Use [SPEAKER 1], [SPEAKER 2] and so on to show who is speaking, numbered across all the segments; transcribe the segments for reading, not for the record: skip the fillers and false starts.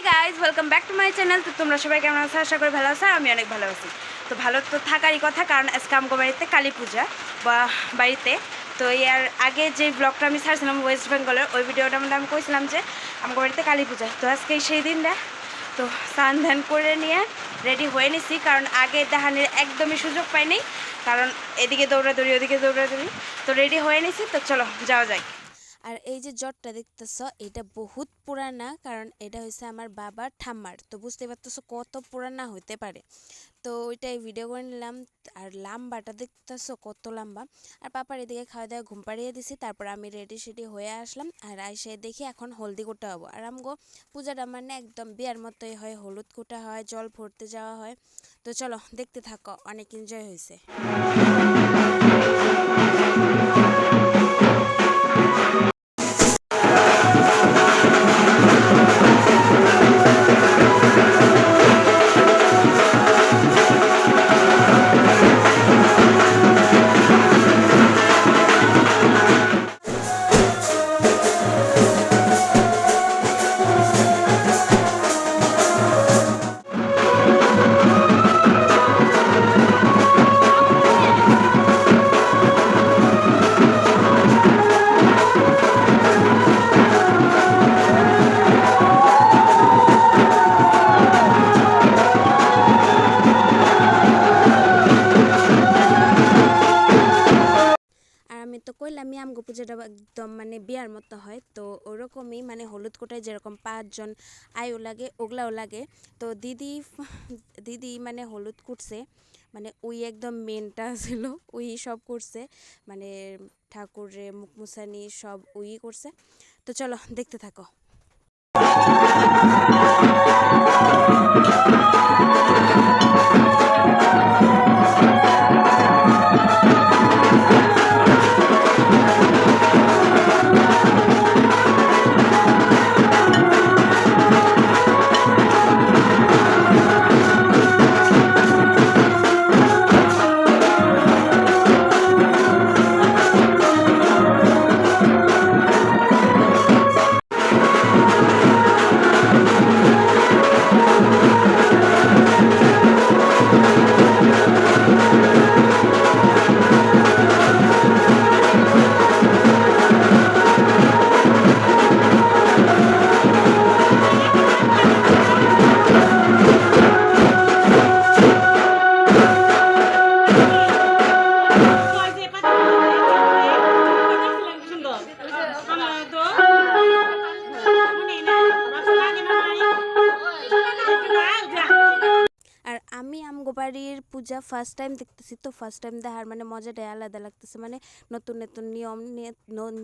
[SPEAKER 1] Guys welcome back to my channel. তো তোমরা সবাই কেমন আছো? আশা করি ভালো আছো। আমি অনেক ভালো আছি। তো ভালো তো থাকারই কথা, কারণ আজকে আমগো বাড়িতে কালী পূজা বা বাড়িতে। তো এর আগে যে ব্লগটা আমি ছাড়ছিলাম ওয়েস্ট বেঙ্গলের, ওই ভিডিওটার মধ্যে আমি কইছিলাম যে আমগো বাড়িতে কালী পূজা। তো আজকে সেই দিনটা তো স্নান ধ্যান করে নিয়ে রেডি হয়ে নিছি, কারণ আগে দেখানির একদমই সুযোগ পাইনি, কারণ এদিকে দৌড়াদৌড়ি ওদিকে দৌড়াদৌড়ি। তো রেডি হয়ে নিছি, তো চলো যাওয়া যায়।
[SPEAKER 2] আর এই যে জটটা দেখতেছ এটা বহুত পুরানা, কারণ এটা হয়েছে আমার বাবার ঠাম্মার। তো বুঝতে পারতেছো কত পুরানা হইতে পারে। তো ওইটাই ভিডিও করে নিলাম। আর লাম্বাটা দেখতেছো কত লম্বা। আর পাপার এদিকে খাওয়া দাওয়া ঘুম পাড়িয়ে দিছি, তারপর আমি রেডি সেডি হয়ে আসলাম। আর আইসে দেখি এখন হলদি কোটা হবো। আর আমগো পূজাটা মানে একদম বিয়ার মতোই হয়, হলুদ কোটা হয়, জল ভরতে যাওয়া হয়। তো চলো দেখতে থাকো, অনেক এনজয় হয়েছে। আমি তো কইলাম আমগো পূজাটা একদম মানে বিয়ার মতো হয়। তো ওরকমই মানে হলুদ কোটায় যেরকম 5 জন আয়ু লাগে ওগুলাও লাগে। তো দিদি মানে হলুদ কুটছে, মানে ওই একদম মেনটা ছিল, ওই সব করছে, মানে ঠাকুরে মুখ মুছানি সব ওই করছে। তো চলো দেখতে থাকো। আর আমি আমগো বাড়ির পূজা ফার্স্ট টাইম দেখতেছি। তো ফার্স্ট টাইম দেখার মানে মজাটাই আলাদা লাগতেছে। মানে নতুন নতুন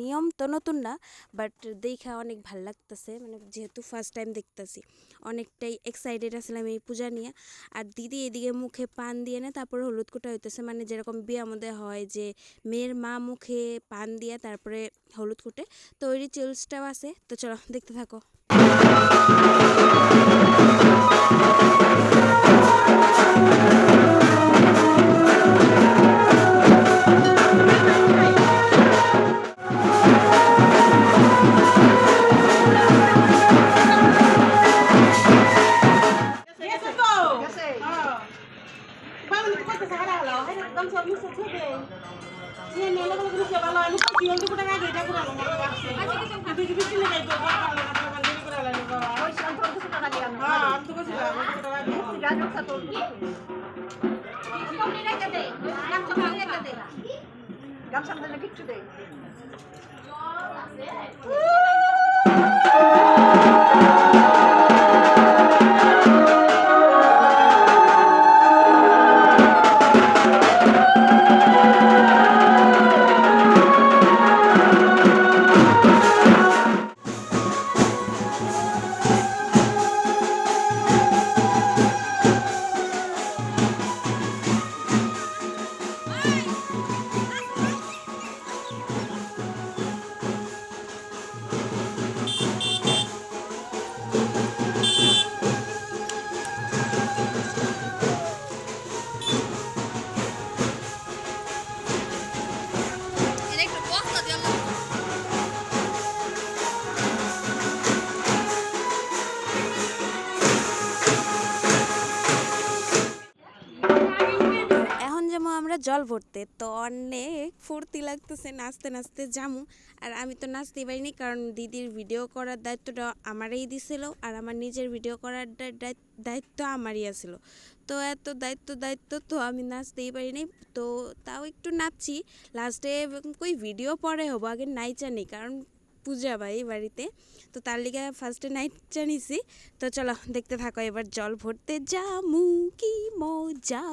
[SPEAKER 2] নিয়ম তো নতুন না, বাট দেখা অনেক ভাল লাগতেছে। মানে যেহেতু ফার্স্ট টাইম দেখতেছি, অনেকটাই এক্সাইটেড আসলাম এই পূজা নিয়ে। আর দিদি এদিকে মুখে পান দিয়ে না তারপর হলুদ কোটা হইতেছে, মানে যেরকম বিয়ে আমাদের হয় যে মেয়ের মা মুখে পান দিয়ে তারপরে হলুদ কোটে, তো ওই রিচুয়ালসটাও আছে। তো চলো দেখতে থাকো। জল ভরতে, তো অনেক ফুর্তি লাগতেছে, নাচতে নাচতে জামু। আর আমি তো নাচতেই পারিনি, কারণ দিদির ভিডিও করার দায়িত্বটা আমারই দিছিল, আর আমার নিজের ভিডিও করার দায়িত্ব আমারই আছিল। তো এত দায়িত্ব তো আমি নাচতেই পারিনি। তো তাও একটু নাচছি লাস্টে। কই ভিডিও পরে হবো, আগে নাইচা নেই, কারণ পূজা ভাই বাড়িতে, তো তার লিগে ফার্স্টে নাইচা নিছি। তো চলো দেখতে থাকো, এবার জল ভরতে জামু, কি মজা।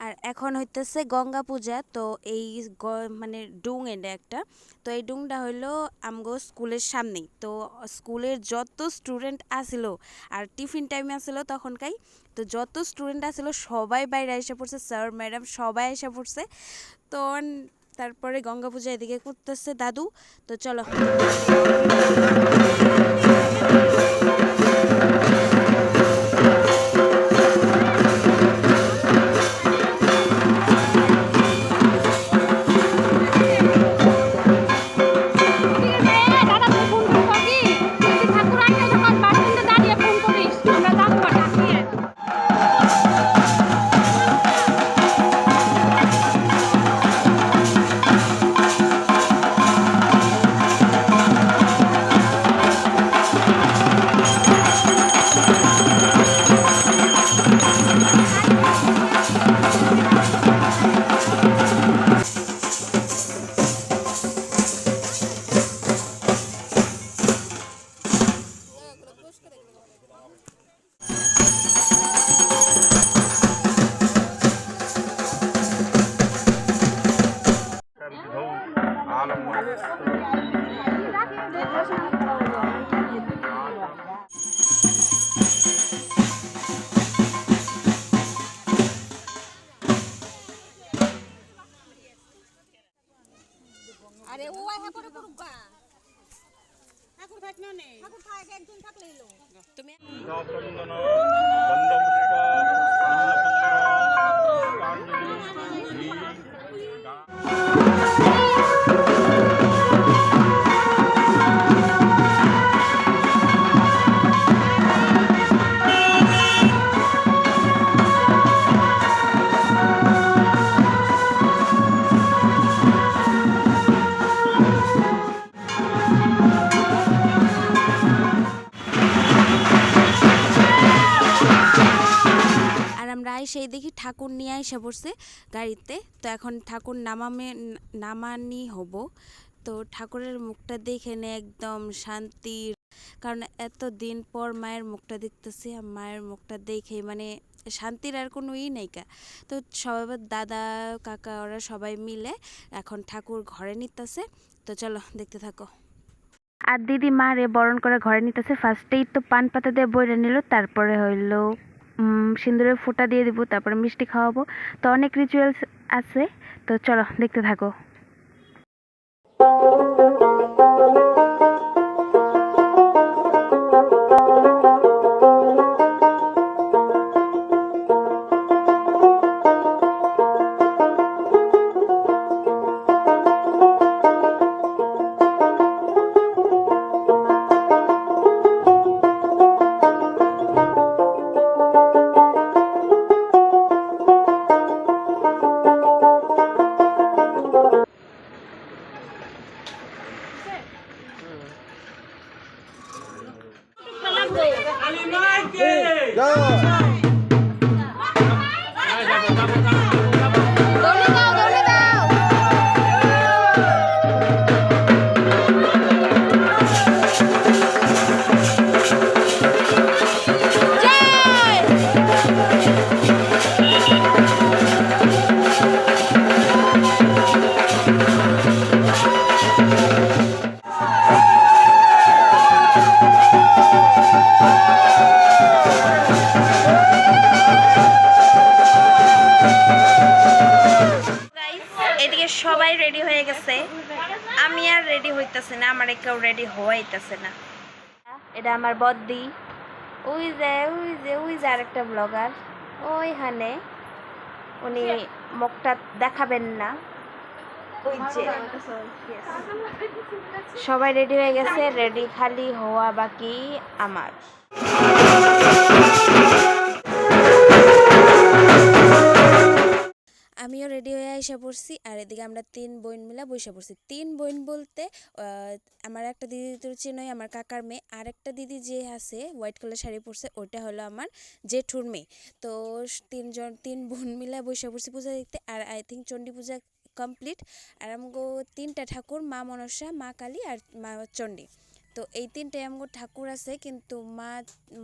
[SPEAKER 2] আর এখন হইতেছে গঙ্গা পূজা। তো এই মানে ডুং এটা একটা, তো এই ডুংটা হইলো আমগো স্কুলের সামনেই। তো স্কুলের যত স্টুডেন্ট আসিল, আর টিফিন টাইমে আসিল তখনকাই, তো যত স্টুডেন্ট আসিল সবাই বাইরে এসে পড়ছে, স্যার ম্যাডাম সবাই এসে পড়ছে। তো তারপরে গঙ্গা পূজা এদিকে করতেছে দাদু। তো চলো।
[SPEAKER 3] আরে ও আইহা পরে করুক গা ঠাকুর থাক না নেই ঠাকুর থাক একজন থাকলেই লো
[SPEAKER 2] তুমি
[SPEAKER 4] চন্দন গন্ধপুষ্প
[SPEAKER 2] সেই দেখি ঠাকুর নিয়ে এসে পড়ছে গাড়িতে। তো এখন ঠাকুর নামানি হব। তো ঠাকুরের মুখটা দেখে নে একদম শান্তির, কারণ এত দিন পর মায়ের মুখটা দেখতেছি, আর মায়ের মুখটা দেখে মানে শান্তির আর কোনো নাইকা। তো সবাই দাদা কাকা ওরা সবাই মিলে এখন ঠাকুর ঘরে নিতেছে। তো চলো দেখতে থাকো। আর দিদি মারে বরণ করে ঘরে নিতেছে। ফার্স্টেই তো পান পাতা দিয়ে বইরে নিল, তারপরে হইলো সিঁদুরের ফোঁটা দিয়ে দিব, তারপরে মিষ্টি খাওয়াবো। তো অনেক রিচুয়ালস আছে, তো চলো দেখতে থাকো।
[SPEAKER 1] সবাই রেডি হয়ে গেছে, আমি আর রেডি হইতেছে না, আমার কেউ রেডি হওয়াইতেছে না। এটা আমার বদ্দি, ওই যে আরেকটা ব্লগার ওইখানে, উনি মুখটা দেখাবেন না। ওই যে সবাই রেডি হয়ে গেছে, রেডি খালি হওয়া বাকি আমার।
[SPEAKER 2] আমিও রেডি হয়ে এসে পড়ছি, আর এদিকে আমরা 3 বোন মিলে বসে পড়ছি। 3 বোন বলতে আমার একটা দিদি তো চিনোই, আমার কাকার মেয়ে, আর একটা দিদি যে আছে হোয়াইট কালার শাড়ি পরছে ওটা হলো আমার জেঠুর মেয়ে। তো 3 বোন মিলে বসে পড়ছি পূজা দেখতে। আর I think Chandi puja complete. আর আমগো 3টা ঠাকুর, মা মনসা, মা কালী আর মা চণ্ডী। তো এই 3টাই আমগো ঠাকুর আছে, কিন্তু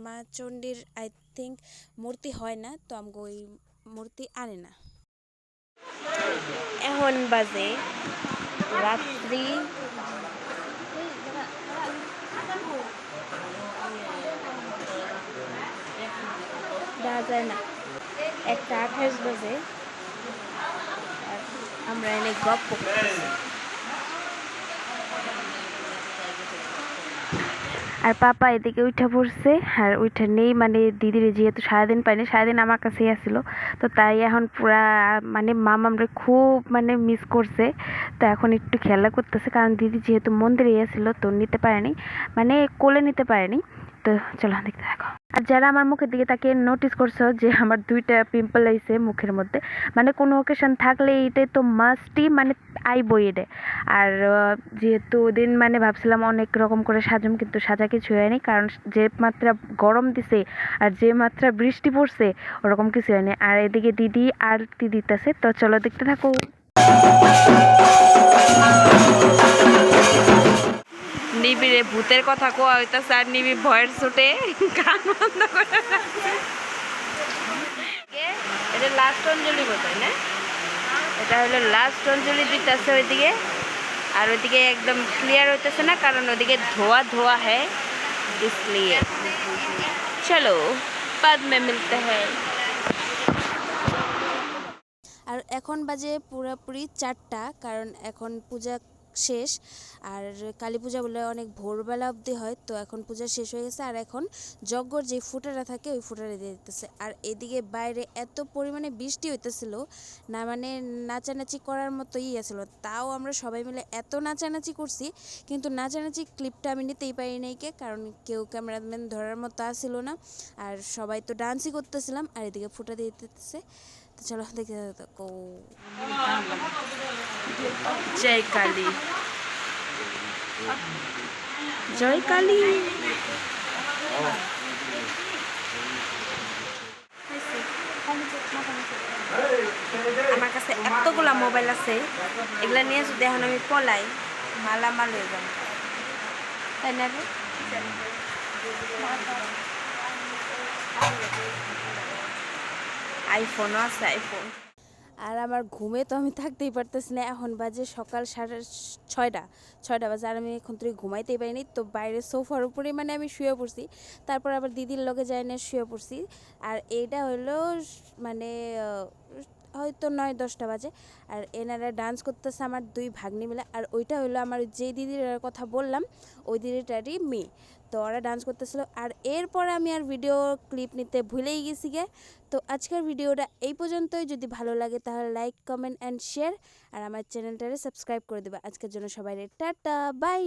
[SPEAKER 2] মা চণ্ডীর আই থিঙ্ক মূর্তি হয় না, তো আমগো ওই মূর্তি আনে না।
[SPEAKER 1] এখন বাজে রাত্রি দেখা যায় না, 1:28 বাজে। আর আমরা এনে গপ্প করতেছি। আর পাপা এদিকে উঠা পড়ছে, আর উঠা নেই, মানে দিদির যেহেতু সারাদিন পাইনি, সারাদিন আমার কাছেই আসছিল, তো তাই এখন পুরা মানে মামামরে খুব মানে মিস করছে। তো এখন একটু খেলা করতেছে, কারণ দিদি যেহেতু মন্দিরে আসছিল তো নিতে পারেনি, মানে কোলে নিতে পারেনি। তো চলো দেখতে থাকো। আর যারা আমার মুখের দিকে তাকে নোটিস করছো যে আমার 2টা পিম্পল আইছে মুখের মধ্যে, মানে কোনো অকেশন থাকলে এটাই তো মাস্টই, মানে আইবই এটা। আর যেহেতু ওদিন মানে ভাবছিলাম অনেক রকম করে সাজুম, কিন্তু সাজা কিছু হয়নি, কারণ যে মাত্রা গরম দিছে আর যে মাত্রা বৃষ্টি পড়ছে ওরকম কিছু হয়নি। আর এদিকে দিদি আরতি দিতেছে, তো চলো দেখতে থাকো। নিবিড়ে ভূতের কথা কোয়া হইতাছে, আর নিবি ভয়ের ছুটে গান বন্ধ করে রাখছে। এটা লাস্ট অঞ্জলি বোধহয় না, এটা হলো লাস্ট অঞ্জলি দিতেছে ওইদিকে। আর ওইদিকে একদম ক্লিয়ার হইতেছে না, কারণ ওইদিকে ধোয়া ধোয়া হ্যাঁ, इसलिए চলো बाद में मिलते हैं।
[SPEAKER 2] আর এখন বাজে পুরোপুরি 4টা, কারণ এখন পূজা শেষ। আর কালী পূজা বলে অনেক ভোরবেলা অবধি হয়, তো এখন পূজা শেষ হয়ে গেছে। আর এখন যজ্ঞর যে ফুটাটা থাকে ওই ফুটাটা দিয়ে দিতেছে। আর এদিকে বাইরে এত পরিমাণে বৃষ্টি হইতেছিল না, মানে নাচানাচি করার মতোই আছিল। তাও আমরা সবাই মিলে এত নাচানাচি করছি, কিন্তু নাচানাচি ক্লিপটা আমি নিতেই পারি নাই, কারণ কেউ ক্যামেরাম্যান ধরার মতো আসছিল না। আর সবাই তো ডান্সই করতেছিলাম, আর এদিকে ফুটা দিয়ে দিতেছে। তো চলো দেখতে থাকো।
[SPEAKER 1] জয় কালী, জয় কালী। আমার কাছে এতগুলা মোবাইল আছে, এগুলা নিয়ে যদি এখন আমি পলাই মালামাল হয়ে যাবো, তাই না রে? আইফোনও আছে, আইফোন।
[SPEAKER 2] আর আমার ঘুমে তো আমি থাকতেই পারতেছি না। এখন বাজে সকাল 6:30 বাজে, আর আমি এখন থেকে ঘুমাইতেই পারিনি। তো বাইরে সোফার উপরে মানে আমি শুয়ে পড়ছি, তারপর আবার দিদির লগে যাই না শুয়ে পড়ছি। আর এইটা হলো মানে হয়তো 9-10টা বাজে। আর এনারা ডান্স করতেছে আমার 2 ভাগ্নি মিলে। আর ওইটা হলো আমার যে দিদির কথা বললাম ওই দিদিটারই মেয়ে, তো ওরা ডান্স করতেছিল। আর এরপর আমি আর ভিডিও ক্লিপ নিতে ভুলেই গেছি গে। তো আজকের ভিডিওটা এই পর্যন্তই। যদি ভালো লাগে তাহলে লাইক, কমেন্ট অ্যান্ড শেয়ার, আর আমার চ্যানেলটারে সাবস্ক্রাইব করে দেবা। আজকের জন্য সবাই টাটা, বাই।